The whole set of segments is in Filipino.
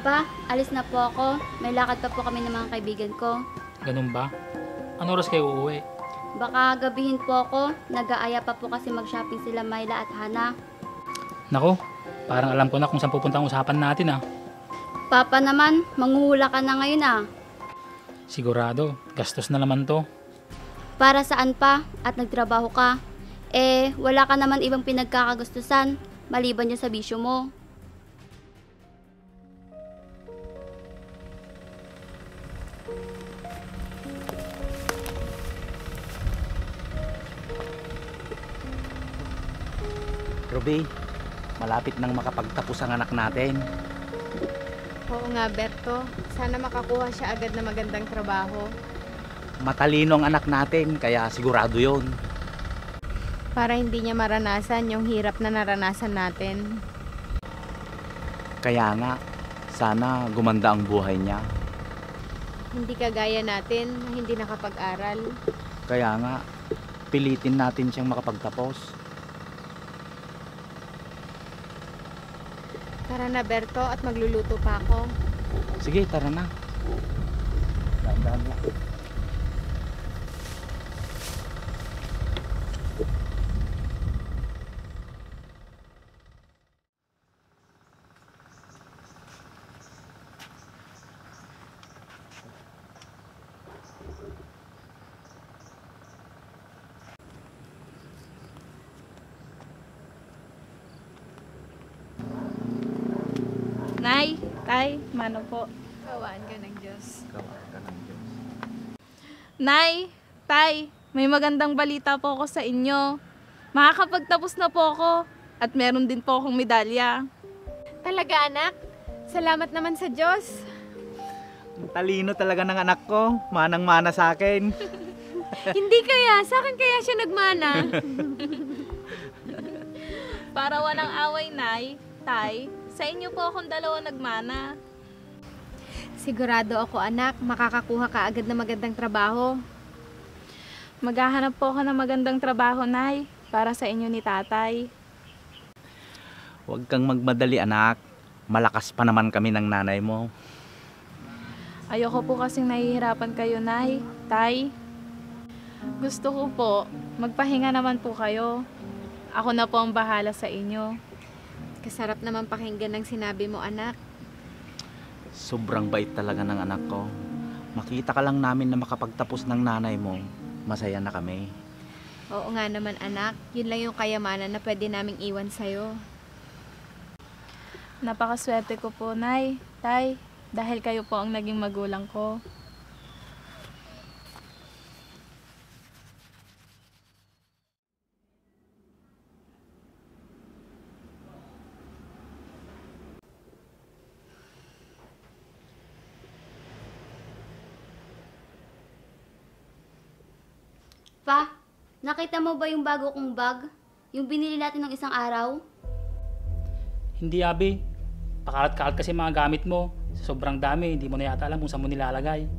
Pa, alis na po ako. May lakad pa po kami ng mga kaibigan ko. Ganun ba? Ano oras kayo uuwi? Baka gabihin po ako. Nag-aaya pa po kasi mag-shopping sila Myla at Hana. Nako, parang alam ko na kung saan pupunta ang usapan natin ah. Papa naman, manghuhula ka na ngayon ah. Sigurado, gastos na naman to. Para saan pa at nagtrabaho ka? Wala ka naman ibang pinagkakagustusan maliban yung sa bisyo mo. Ruby, malapit nang makapagtapos ang anak natin. Oo nga, Berto. Sana makakuha siya agad na magandang trabaho. Matalino ang anak natin, kaya sigurado yon. Para hindi niya maranasan yung hirap na naranasan natin. Kaya nga, sana gumanda ang buhay niya. Hindi kagaya natin na hindi nakapag-aral. Kaya nga, pilitin natin siyang makapagtapos. Tara na, Berto, at magluluto pa ako. Sige, tara na. Dahan-dahan lang. Nay, Tay, mano po. Kawaan ka ng Diyos. Gawa ka ng Diyos. Nay, Tay, may magandang balita po ako sa inyo. Makakapagtapos na po ako at meron din po akong medalya. Talaga, anak? Salamat naman sa Diyos. Ang talino talaga ng anak ko. Manang-mana sa akin. Hindi kaya, sa akin kaya siya nagmana. Para walang away, Nay, Tay, sa inyo po akong dalawa nagmana. Sigurado ako, anak, makakakuha ka agad na magandang trabaho. Maghahanap po ako ng magandang trabaho, Nay, para sa inyo ni Tatay. Huwag kang magmadali, anak. Malakas pa naman kami ng nanay mo. Ayoko po kasing nahihirapan kayo, Nay, Tay. Gusto ko po, magpahinga naman po kayo. Ako na po ang bahala sa inyo. Kasarap naman pakinggan ng sinabi mo, anak. Sobrang bait talaga ng anak ko. Makita ka lang namin na makapagtapos ng nanay mo, masaya na kami. Oo nga naman, anak. Yun lang yung kayamanan na pwede naming iwan sa'yo. Napakaswerte ko po, Nay, Tay, dahil kayo po ang naging magulang ko. Pa, nakita mo ba yung bago kong bag? Yung binili natin ng isang araw? Hindi abi, pakalat-kalat kasi mga gamit mo. Sa sobrang dami, hindi mo na yata alam kung saan mo nilalagay.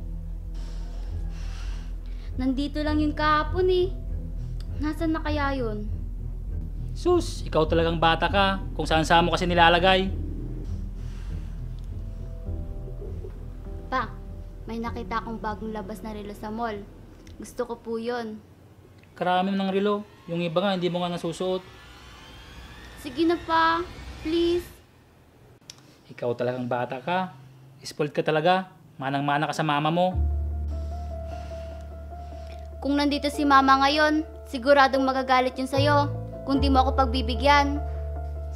Nandito lang yun kahapon eh. Nasaan na kaya yun? Sus, ikaw talagang bata ka, kung saan-saan mo kasi nilalagay. Pa, may nakita akong bagong labas na relo sa mall. Gusto ko po yun. Karami ng relo, yung iba nga hindi mo nga nasusuot. Sige na pa, please. Ikaw talagang bata ka, spoiled ka talaga, manang-mana ka sa mama mo. Kung nandito si mama ngayon, siguradong magagalit yun sa'yo kung di mo ako pagbibigyan.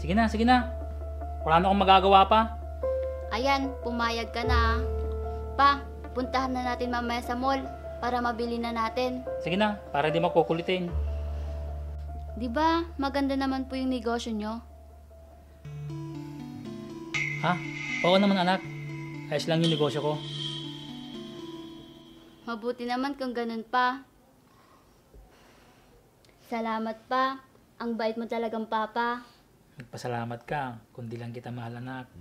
Sige na, wala na akong magagawa pa. Ayan, pumayag ka na. Pa, puntahan na natin mamaya sa mall para mabili na natin. Sige na, para di makukulitin. Di ba maganda naman po yung negosyo nyo? Ha? Oo naman anak, ayos lang yung negosyo ko. Mabuti naman kung ganun pa. Salamat pa. Ang bait mo talagang papa. Nagpasalamat ka, kundi lang kita mahal anak.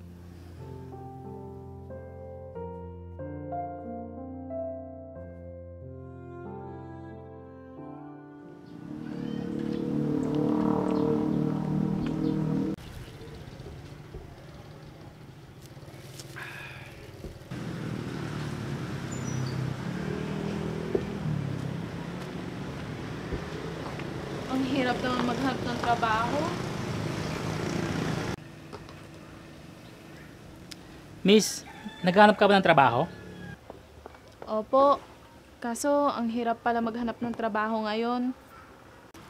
naman maghanap ng trabaho. Miss, naghanap ka ba ng trabaho? Opo. Kaso, ang hirap pala maghanap ng trabaho ngayon.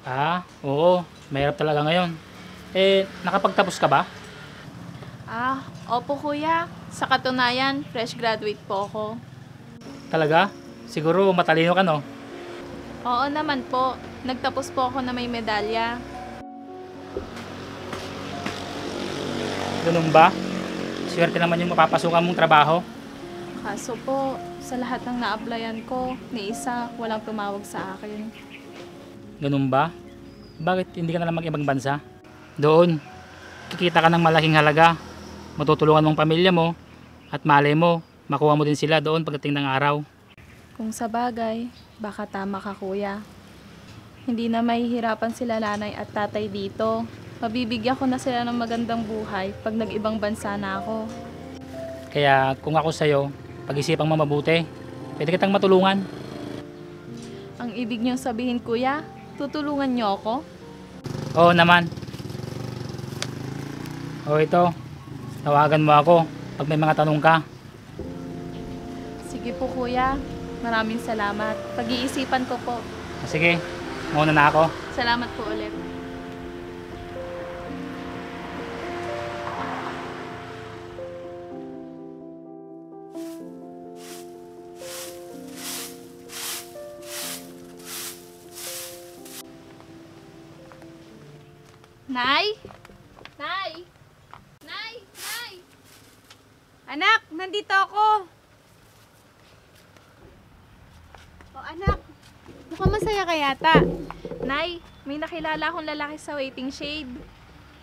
Ah, oo. Mahirap talaga ngayon. Nakapagtapos ka ba? Opo kuya. Sa katunayan, fresh graduate po ako. Talaga? Siguro matalino ka, no? Oo naman po. Nagtapos po ako na may medalya. Ganun ba? Swerte naman yung mapapasukan mong trabaho. Kaso po, sa lahat ng na-applyan ko, ni isa, walang tumawag sa akin. Ganun ba? Bakit hindi ka na lang mag-ibang bansa? Doon, kikita ka ng malaking halaga. Matutulungan mong pamilya mo at malay mo, makuha mo din sila doon pagdating ng araw. Kung sa bagay, baka tama ka kuya. Hindi na mahihirapan sila nanay at tatay dito. Mabibigyan ko na sila ng magandang buhay pag nag-ibang bansa na ako. Kaya kung ako sa'yo, pag-isipang mo mabuti, pwede kitang matulungan. Ang ibig niyong sabihin kuya, tutulungan niyo ako? Oo naman. O ito, tawagan mo ako pag may mga tanong ka. Sige po kuya, maraming salamat. Pag-iisipan ko po. Sige, muna na ako. Salamat po ulit. Nay? Nay? Nay? Nay? Anak, nandito ako. O anak, mukhang masaya ka yata. Nay, may nakilala akong lalaki sa waiting shade.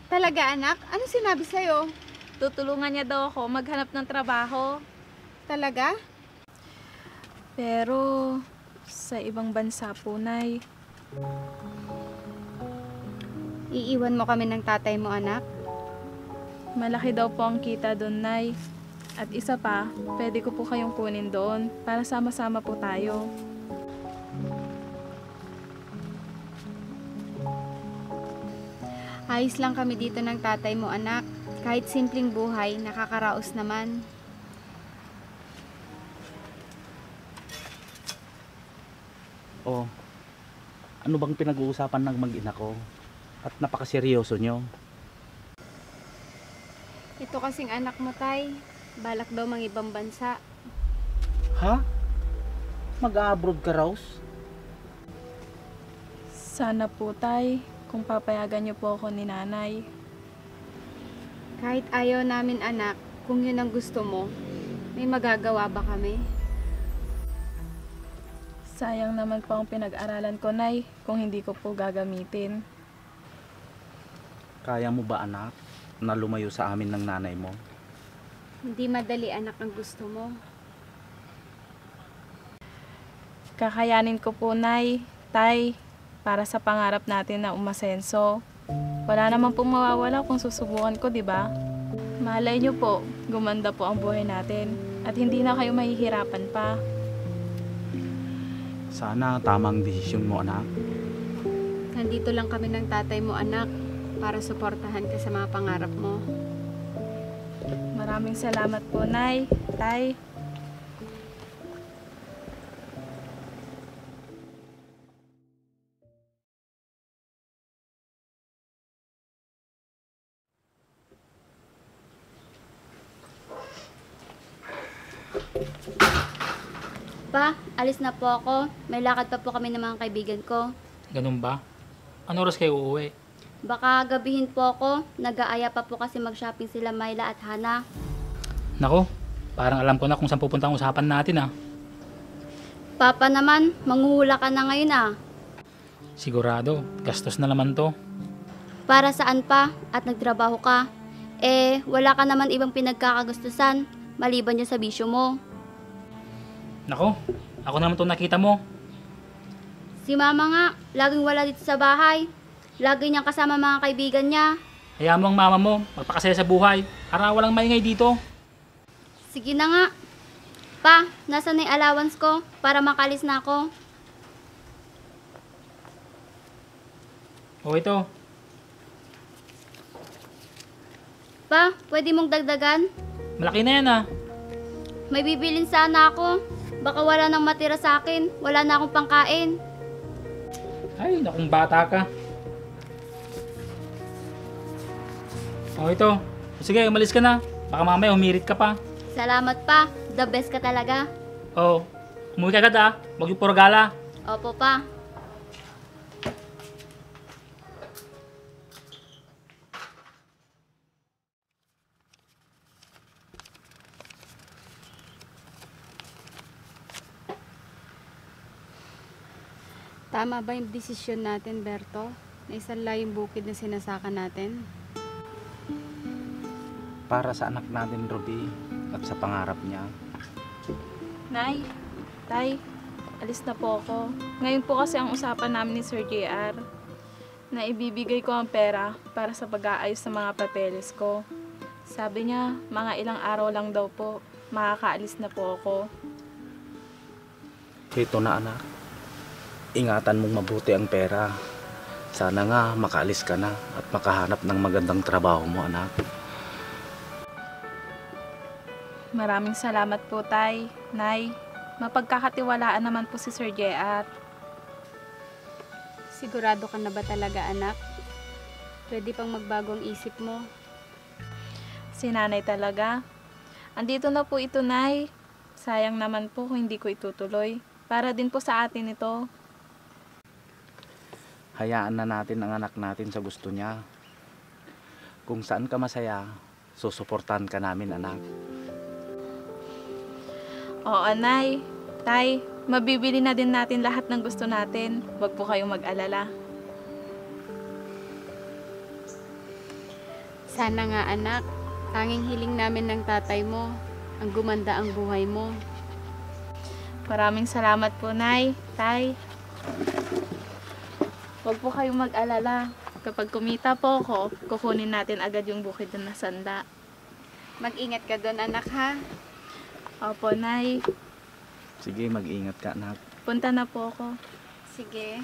Talaga anak? Ano sinabi sa'yo? Tutulungan niya daw ako maghanap ng trabaho. Talaga? Pero sa ibang bansa po, Nay. Iiwan mo kami ng tatay mo anak? Malaki daw po ang kita doon, Nay. At isa pa, pwede ko po kayong kunin doon para sama-sama po tayo. Ayos lang kami dito ng tatay mo anak. Kahit simpleng buhay, nakakaraos naman. Oh, ano bang pinag-uusapan ng mag-ina ko? At napakaseryoso nyo. Ito kasing anak mo tay, balak daw mang ibang bansa. Ha? Mag-abroad ka, Rose? Sana po, Tay, kung papayagan niyo po ako ni Nanay. Kahit ayaw namin anak, kung yun ang gusto mo, may magagawa ba kami? Sayang naman po ang pinag-aralan ko, Nay, kung hindi ko po gagamitin. Kaya mo ba, anak, na lumayo sa amin ng nanay mo? Hindi madali anak ang gusto mo. Kakayanin ko po, Nay, Tay, para sa pangarap natin na umasenso. Wala naman pong mawawala kung susubukan ko, di ba? Malay niyo po, gumanda po ang buhay natin at hindi na kayo mahihirapan pa. Sana tamang desisyon mo, anak. Nandito lang kami ng tatay mo anak, para suportahan ka sa mga pangarap mo. Maraming salamat po, Nay, Tay. Pa, alis na po ako. May lakad pa po kami ng mga kaibigan ko. Ganun ba? Ano oras kayo uuwi? Baka gabihin po ako. Nag-aaya pa po kasi mag-shopping sila Myla at Hana. Nako, parang alam ko na kung saan pupunta ang usapan natin ah. Papa naman, manghuhula ka na ngayon ah. Sigurado, gastos na naman to. Para saan pa at nagtrabaho ka? Wala ka naman ibang pinagkakagustusan maliban dyan sa bisyo mo. Nako, ako naman to nakita mo. Si mama nga, laging wala dito sa bahay. Lagi niyang kasama mga kaibigan niya. Hayaan mo ang mama mo, magpakasaya sa buhay. Para walang maingay dito. Sige na nga. Pa, nasa na yung allowance ko para makalis na ako? O ito, Pa, pwede mong dagdagan? malaki na yan ah. May bibilin sana ako. Baka wala nang matira sa akin. Wala na akong pangkain. Ay, nakong bata ka. O ito, sige, umalis ka na. Baka mamaya humirit ka pa. Salamat pa. The best ka talaga. O, umuwi ka agad ah. Huwag yung puro gala. Opo pa. Tama ba yung desisyon natin, Berto? Na isanla yung bukid na sinasaka natin? Para sa anak natin, Ruby, at sa pangarap niya. Nay, Tay, alis na po ako. Ngayon po kasi ang usapan namin ni Sir JR na ibibigay ko ang pera para sa pag-aayos ng mga papeles ko. Sabi niya, mga ilang araw lang daw po, makakaalis na po ako. Ito na, anak. Ingatan mong mabuti ang pera. Sana nga makaalis ka na at makahanap ng magandang trabaho mo, anak. Maraming salamat po, Tay. Nay, mapagkakatiwalaan naman po si Sir JR. Sigurado ka na ba talaga, anak? Pwede pang magbagong isip mo. Si Nanay talaga. Andito na po ito, Nay. Sayang naman po kung hindi ko itutuloy. Para din po sa atin ito. Hayaan na natin ang anak natin sa gusto niya. Kung saan ka masaya, susuportahan ka namin, anak. Oo, Nay. Tay, mabibili na din natin lahat ng gusto natin. Huwag po kayong mag-alala. Sana nga, anak. Tanging hiling namin ng tatay mo. Ang gumanda ang buhay mo. Maraming salamat po, Nay. Tay. Huwag po kayong mag-alala. Kapag kumita po ako, kukunin natin agad yung bukid na nasanda. Mag-ingat ka doon, anak, ha? Opo, Nay. Sige, mag-ingat ka, anak. Punta na po ako. Sige.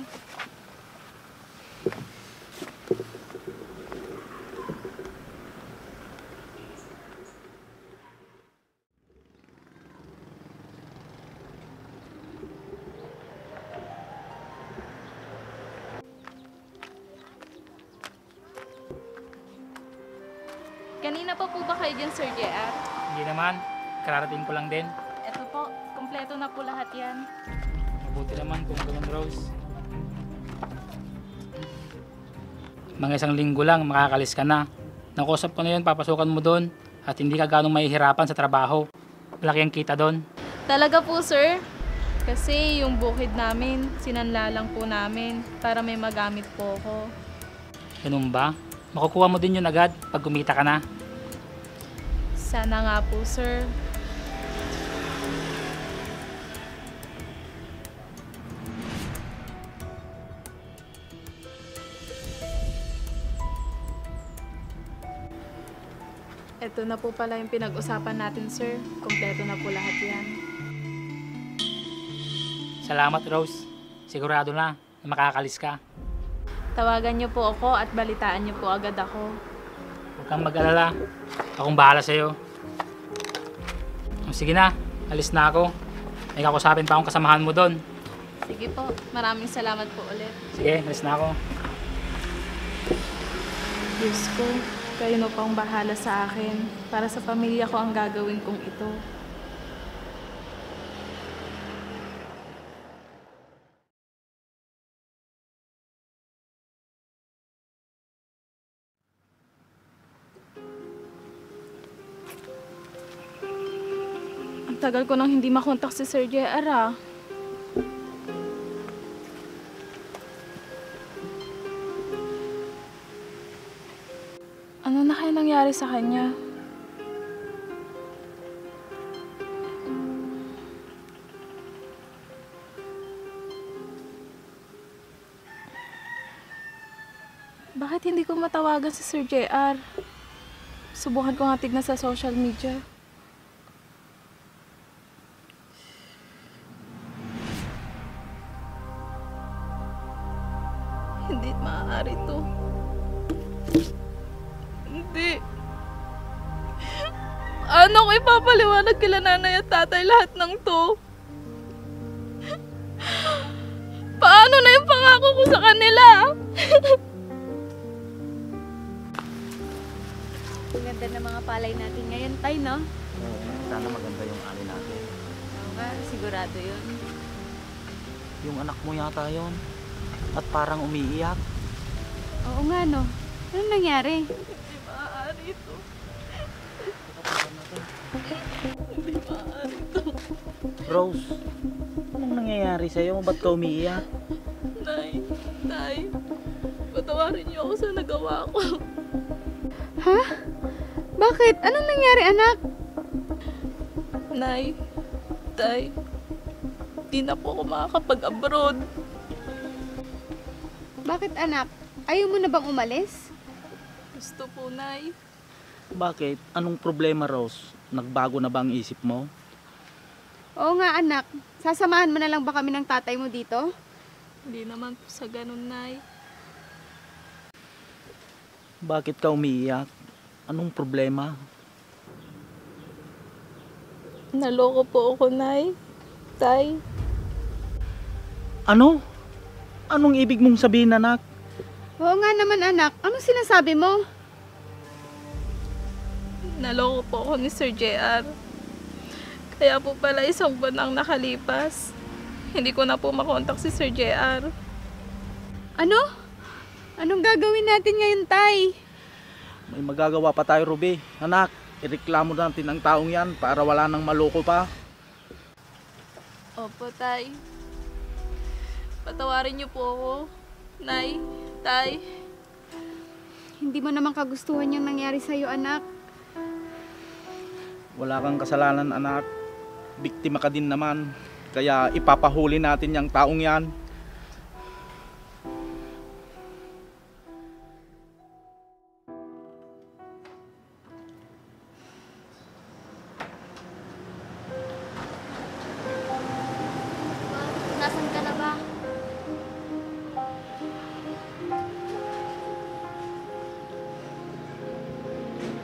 Kanina pa po ba kayo dyan, Sir JR? Hindi naman, kararating ko lang din. Eto po, kompleto na po lahat yan. Mabuti naman kung ganun, Rose. Mga isang linggo lang, makakalis ka na. Nakusap ko na yun, papasukan mo doon. At hindi ka ganong mahihirapan sa trabaho. Malaki ang kita doon. Talaga po, sir. Kasi yung bukid namin, sinanla lang po namin para may magamit po ako. Ganun ba? Makukuha mo din yun agad pag kumita ka na. Sana nga po, sir. Ito na po pala yung pinag-usapan natin, sir. Kompleto na po lahat yan. Salamat, Rose. Sigurado na makakalis ka. Tawagan niyo po ako at balitaan niyo po agad ako. Huwag kang mag-alala. Akong bahala sa'yo. Sige na, alis na ako. May kakusapin pa akong kasamahan mo doon. Sige po, maraming salamat po ulit. Sige, alis na ako. Diyos ko, kayo na pang bahala sa akin. Para sa pamilya ko ang gagawin kong ito. Ang tagal ko nang hindi makontak si Sir JR, ah. Ano na kaya nangyari sa kanya? Bakit hindi ko matawagan si Sir JR? Subukan ko nga tignan sa social media. Hindi maaari to. Hindi. Ano ko ipapaliwanag kila nanay at tatay lahat ng to? Paano na yung pangako ko sa kanila? Ang ganda ng mga palay natin ngayon, Tay, no? Sana maganda yung ali natin. Oo nga, sigurado yun. Yung anak mo yata yon. At parang umiiyak. Oo nga, no? Ano nangyari? Hindi maaari ito. Hindi maaari ito. Rose, anong nangyayari sa'yo? Ba't ka umiiyak? Nay, tay, patawarin niyo ako sa nagawa ko. Ha? Bakit? Anong nangyari, anak? Nay, tay, di na po ako makakapag-abroad. Bakit, anak? Ayaw mo na bang umalis? Gusto po, Nay. Bakit? Anong problema, Rose? Nagbago na ba ang isip mo? Oo nga, anak. Sasamahan mo na lang ba kami ng tatay mo dito? Hindi naman po sa ganun, Nay. Bakit ka umiiyak? Anong problema? Naloko po ako, Nay. Tay, Ano? Anong ibig mong sabihin, anak? Oo nga naman, anak. Anong sinasabi mo? naloko po ako ni Sir JR. Kaya po pala isang buwan ang nakalipas. Hindi ko na po makontak si Sir JR. Ano? Anong gagawin natin ngayon, Tay? May magagawa pa tayo, Ruby. Anak, ireklamo natin ang taong yan para wala nang maloko pa. Opo, Tay. Patawarin niyo po ako. Nay, Tay. Hindi mo naman kagustuhan yung nangyari sa'yo, anak. Wala kang kasalanan, anak. Biktima ka din naman. Kaya ipapahuli natin yung taong yan. Nasaan ka na ba?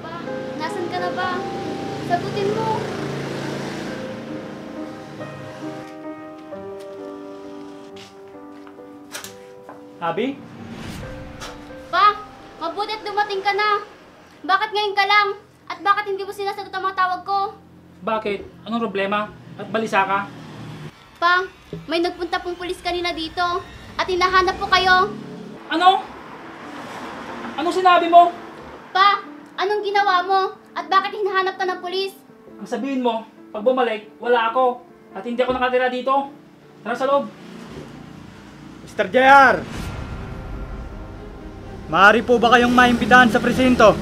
Pa, nasaan ka na ba? Sagutin mo. Abi? Pa, mabuti at dumating ka na. Bakit ngayon ka lang? At bakit hindi mo sinasagot ang mga tawag ko? Bakit? Anong problema? At balisa ka? Pa, may nagpunta pong pulis kanina dito. At hinahanap po kayo. Ano? Anong sinabi mo? Pa, anong ginawa mo? At bakit hinahanap ka ng pulis? Ang sabihin mo, pag bumalik, wala ako. At hindi ako nakatira dito. Tara sa loob. Mr. JR! Maaari po ba kayong maimbitahan sa presinto?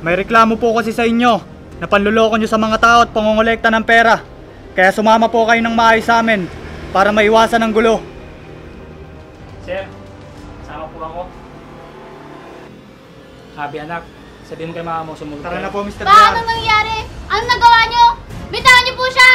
May reklamo po kasi sa inyo na panluloko nyo sa mga tao at pangongolekta ng pera. Kaya sumama po kayo ng maayos sa amin para maiwasan ang gulo. Sir, sama po ako. Abi anak, sabihin mo kay mama mo sumunod Tara kayo. na po, Mr. Pa, JR. anong nangyari? Anong nagawa nyo? Bitawan nyo po siya!